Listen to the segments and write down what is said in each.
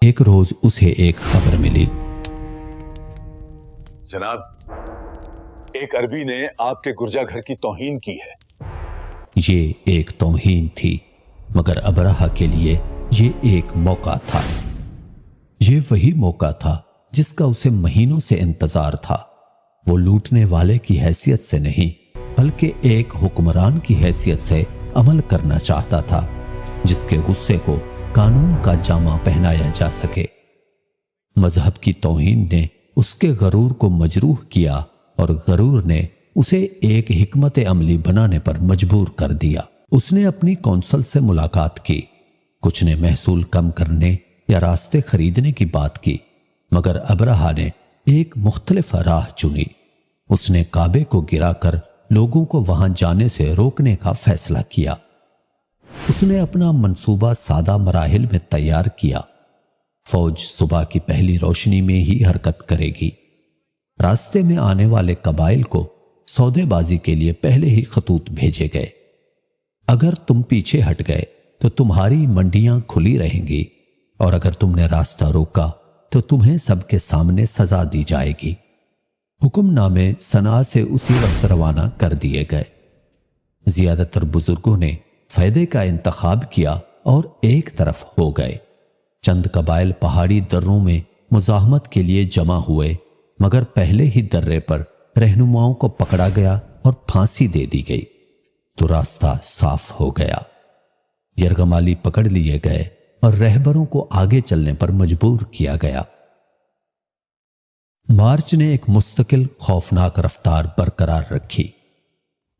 ایک روز اسے ایک خبر ملی۔ جناب، ایک عربی نے آپ کے گرجا گھر کی توہین کی ہے۔ یہ ایک توہین تھی، مگر ابرہہ کے لیے یہ ایک موقع تھا۔ یہ وہی موقع تھا جس کا اسے مہینوں سے انتظار تھا۔ وہ لوٹنے والے کی حیثیت سے نہیں بلکہ ایک حکمران کی حیثیت سے عمل کرنا چاہتا تھا، جس کے غصے کو قانون کا جامہ پہنایا جا سکے۔ مذہب کی توہین نے اس کے غرور کو مجروح کیا اور غرور نے اسے ایک حکمت عملی بنانے پر مجبور کر دیا۔ اس نے اپنی کونسل سے ملاقات کی، کچھ نے محصول کم کرنے یا راستے خریدنے کی بات کی، مگر ابرہہ نے ایک مختلف راہ چنی۔ اس نے کعبے کو گرا کر لوگوں کو وہاں جانے سے روکنے کا فیصلہ کیا۔ اس نے اپنا منصوبہ سادہ مراحل میں تیار کیا۔ فوج صبح کی پہلی روشنی میں ہی حرکت کرے گی۔ راستے میں آنے والے قبائل کو سودے بازی کے لیے پہلے ہی خطوط بھیجے گئے۔ اگر تم پیچھے ہٹ گئے تو تمہاری منڈیاں کھلی رہیں گی، اور اگر تم نے راستہ روکا تو تمہیں سب کے سامنے سزا دی جائے گی۔ حکم نامے صنعاء سے اسی وقت روانہ کر دیے گئے۔ زیادہ تر بزرگوں نے فائدے کا انتخاب کیا اور ایک طرف ہو گئے۔ چند قبائل پہاڑی دروں میں مزاحمت کے لیے جمع ہوئے، مگر پہلے ہی درے پر رہنماؤں کو پکڑا گیا اور پھانسی دے دی گئی تو راستہ صاف ہو گیا۔ یرغمالی پکڑ لیے گئے اور رہبروں کو آگے چلنے پر مجبور کیا گیا۔ مارچ نے ایک مستقل خوفناک رفتار برقرار رکھی۔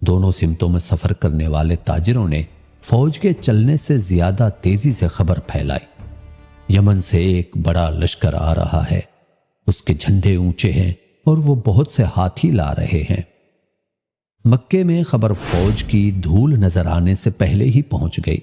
دونوں سمتوں میں سفر کرنے والے تاجروں نے فوج کے چلنے سے زیادہ تیزی سے خبر پھیلائی۔ یمن سے ایک بڑا لشکر آ رہا ہے، اس کے جھنڈے اونچے ہیں اور وہ بہت سے ہاتھی لا رہے ہیں۔ مکے میں خبر فوج کی دھول نظر آنے سے پہلے ہی پہنچ گئی۔